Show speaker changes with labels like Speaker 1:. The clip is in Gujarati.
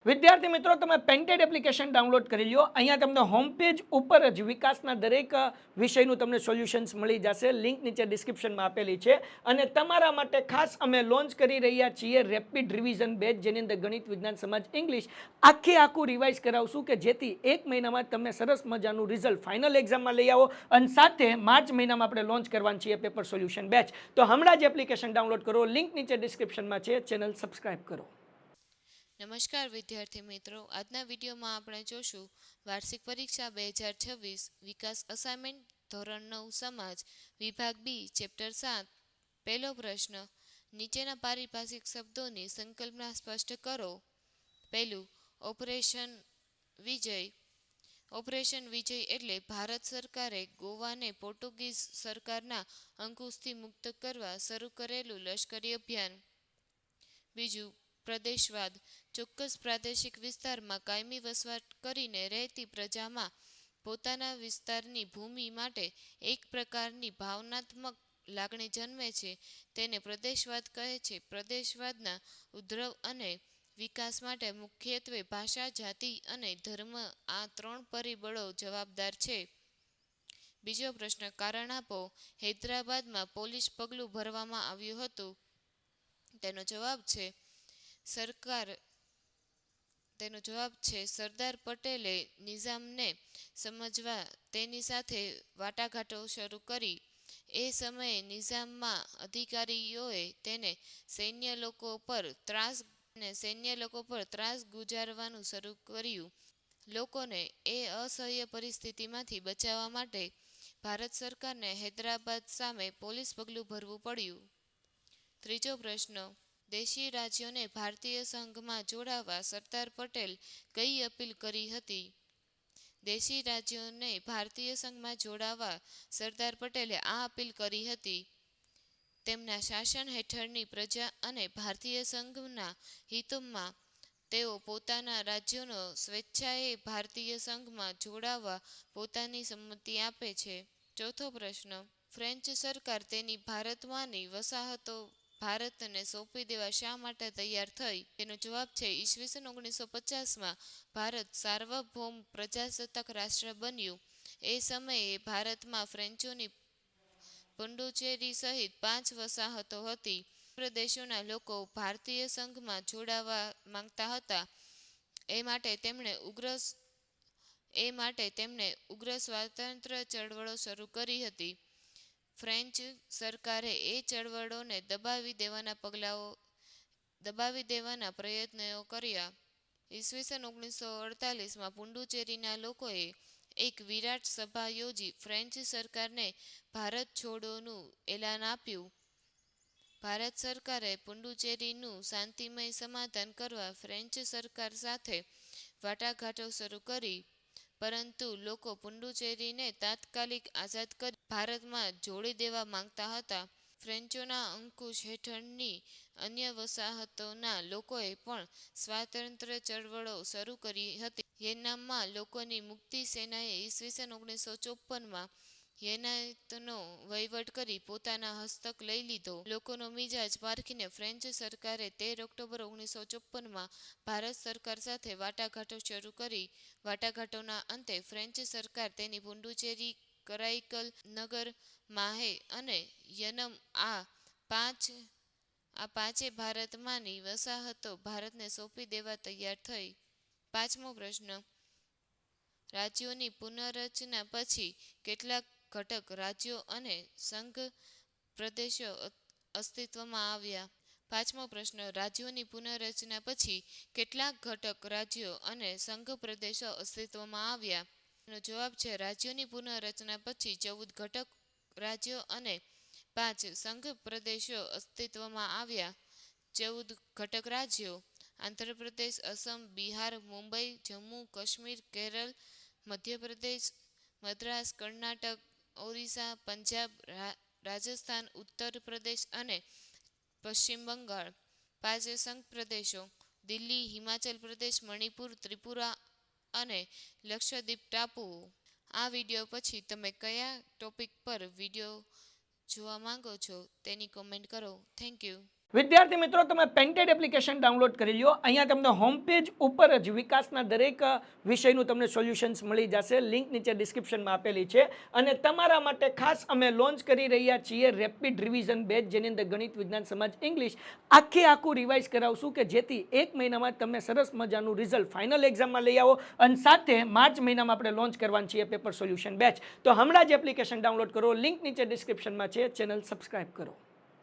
Speaker 1: વિદ્યાર્થી મિત્રો, તમે પેન્ટેડ એપ્લિકેશન ડાઉનલોડ કરી લો. અહીંયા તમને હોમ પેજ ઉપર જ વિકાસના દરેક વિષયનું તમને સોલ્યુશન્સ મળી જશે. લિંક નીચે ડિસ્ક્રિપ્શનમાં આપેલી છે. અને તમારા માટે ખાસ અમે લોન્ચ કરી રહ્યા છીએ રેપિડ રિવિઝન બેચ, જેની અંદર ગણિત, વિજ્ઞાન, સમાજ, ઇંગ્લિશ આખું રિવાઇઝ કરાવશું કે જેથી એક મહિનામાં તમને સરસ મજાનું રિઝલ્ટ ફાઇનલ એક્ઝામમાં લઈ આવો. અને સાથે માર્ચ મહિનામાં આપણે લોન્ચ કરવાનું છીએ પેપર સોલ્યુશન બેચ. તો હમણાં જ એપ્લિકેશન ડાઉનલોડ કરો. લિંક નીચે ડિસ્ક્રિપ્શનમાં છે. ચેનલ સબસ્ક્રાઇબ કરો.
Speaker 2: નમસ્કાર વિદ્યાર્થી મિત્રો, આજના વિડીયોમાં આપણે જોશું વાર્ષિક પરીક્ષા 2026 વિકાસ અસાઇનમેન્ટ ધોરણ 9 સમાજ વિભાગ બી ચેપ્ટર 7. પહેલો પ્રશ્ન, નીચેના પારિભાષિક શબ્દોની સંકલ્પના સ્પષ્ટ કરો. પહેલું, ઓપરેશન વિજય. ઓપરેશન વિજય એટલે ભારત સરકારે ગોવાને પોર્ટુગીઝ સરકારના અંકુશથી મુક્ત કરવા શરૂ કરેલું લશ્કરી અભિયાન. બીજું, પ્રદેશવાદ. ચોક્કસ પ્રાદેશિક વિસ્તારમાં કાયમી વસવાટ કરીને રહેતી પ્રજામાં પોતાના વિસ્તારની ભૂમિ માટે એક પ્રકારની ભાવનાત્મક લાગણી જન્મે છે તેને પ્રદેશવાદ કહે છે. પ્રદેશવાદના ઉદ્ભવ અને વિકાસ માટે મુખ્યત્વે ભાષા, જાતિ અને ધર્મ આ 3 પરિબળો જવાબદાર છે. બીજો પ્રશ્ન, કારણ આપો. હૈદરાબાદમાં પોલીસ પગલું ભરવામાં આવ્યું હતું. તેનો જવાબ છે સરદાર પટેલે નિઝામને સમજવા તેની સાથે વાટાઘાટો શરૂ કરી. એ સમયે નિઝામના અધિકારીઓએ તેને સૈન્ય લોકો પર ત્રાસ ગુજારવાનું શરૂ કર્યું. લોકોને એ અસહ્ય પરિસ્થિતિમાંથી બચાવવા માટે ભારત સરકારને હૈદરાબાદ સામે પોલીસ પગલું ભરવું પડ્યું. ત્રીજો પ્રશ્ન, દેશી રાજ્યોને ભારતીય સંઘમાં જોડાવા સરદાર પટેલ કઈ અપીલ કરી હતી? દેશી રાજ્યોને ભારતીય સંઘમાં જોડાવા સરદાર પટેલે આ અપીલ કરી હતી. તેમના શાસન હેઠળની પ્રજા અને ભારતીય સંઘના હિતોમાં તેઓ પોતાના રાજ્યોનો સ્વેચ્છાએ ભારતીય સંઘમાં જોડાવા પોતાની સંમતિ આપે છે. ચોથો પ્રશ્ન, ફ્રેન્ચ સરકાર તેની ભારતમાંની વસાહતો ભારતને સોંપી દેવા શા માટે તૈયાર થઈ? તેનો જવાબ છે ઈસવીસન 1950માં ભારત સાર્વભૌમ પ્રજાસત્તાક રાષ્ટ્ર બન્યું. એ સમયે ભારતમાં ફ્રેન્ચોની પુડુચેરી સહિત 5 વસાહતો હતી. પ્રદેશોના લોકો ભારતીય સંઘમાં જોડાવા માંગતા હતા. એ માટે તેમણે ઉગ્ર સ્વાતંત્ર્ય ચળવળો શરૂ કરી હતી. ફ્રેન્ચ સરકારે એ ચળવળોને દબાવી દેવાના પ્રયત્નો કર્યા. ઈસવીસન 1948માં પુડુચેરીના લોકોએ એક વિરાટ સભા યોજી ફ્રેન્ચ સરકારને ભારત છોડોનું એલાન આપ્યું. ભારત સરકારે પુડુચેરીનું શાંતિમય સમાધાન કરવા ફ્રેન્ચ સરકાર સાથે વાટાઘાટો શરૂ કરી. પરંતુ લોકો પુડુચેરીને તાત્કાલિક આઝાદ કરી ભારતમાં જોડી દેવા માંગતા હતા. ફ્રેન્ચોના અંકુશ હેઠળની અન્ય વસાહતોના લોકોએ પણ સ્વાતંત્ર્ય ચળવળો શરૂ કરી હતી. યેન્નામમાં લોકોની મુક્તિ સેનાએ ઈસવીસન 1954માં યેન્નામનો વહીવટ કરી પોતાના હસ્તક લઈ લીધો. લોકોનો મિજાજ પારખીને ફ્રેન્ચ સરકારે 13 ઓક્ટોબર 1954માં ભારત સરકાર સાથે વાટાઘાટો શરૂ કરી. વાટાઘાટોના અંતે ફ્રેન્ચ સરકાર તેની પુડુચેરી, કરાઈકલ નગર, માહે અને યન્નમ આ પાંચે ભારતમાંની વસાહતો ભારતને સોંપી દેવા તૈયાર થઈ. પાંચમો પ્રશ્ન, રાજ્યોની પુનર્રચના પછી કેટલાક ઘટક રાજ્યો અને સંઘ પ્રદેશો અસ્તિત્વમાં આવ્યા? પાંચમો પ્રશ્ન, રાજ્યોની પુનર્રચના પછી કેટલાક ઘટક રાજ્યો અને સંઘ પ્રદેશો અસ્તિત્વમાં આવ્યા? એનો જવાબ છે રાજ્યોની પુનર્રચના પછી 14 ઘટક રાજ્યો અને 5 સંઘ પ્રદેશો અસ્તિત્વમાં આવ્યા. 14 ઘટક રાજ્યો આંધ્રપ્રદેશ, અસમ, બિહાર, મુંબઈ, જમ્મુ કાશ્મીર, કેરળ, મધ્યપ્રદેશ, મદ્રાસ, કર્ણાટક, ઓરિસ્સા, પંજાબ, રાજસ્થાન, ઉત્તર પ્રદેશ અને પશ્ચિમ બંગાળ. 5 સંઘ પ્રદેશો દિલ્હી, હિમાચલ પ્રદેશ, મણિપુર, ત્રિપુરા અને લક્ષદ્વીપ ટાપુઓ. આ વિડીયો પછી તમે કયા ટોપિક પર વિડીયો જોવા માંગો છો તેની કોમેન્ટ કરો. Thank you.
Speaker 1: વિદ્યાર્થી મિત્રો, તમે પેન્ટેડ એપ્લિકેશન ડાઉનલોડ કરી લો. અહીંયા તમને હોમ પેજ ઉપર જ વિકાસના દરેક વિષયનું તમને સોલ્યુશન્સ મળી જશે. લિંક નીચે ડિસ્ક્રિપ્શનમાં આપેલી છે. અને તમારા માટે ખાસ અમે લોન્ચ કરી રહ્યા છીએ રેપિડ રિવિઝન બેચ, જેની અંદર ગણિત, વિજ્ઞાન, સમાજ, ઇંગ્લિશ આખું રિવાઇઝ કરાવશું કે જેથી 1 મહિનામાં તમે સરસ મજાનું રિઝલ્ટ ફાઇનલ એક્ઝામમાં લઈ આવો. અને સાથે માર્ચ મહિનામાં આપણે લોન્ચ કરવાનું છીએ પેપર સોલ્યુશન બેચ. તો હમણાં જ એપ્લિકેશન ડાઉનલોડ કરો. લિંક નીચે ડિસ્ક્રિપ્શનમાં છે. ચેનલ સબસ્ક્રાઇબ કરો.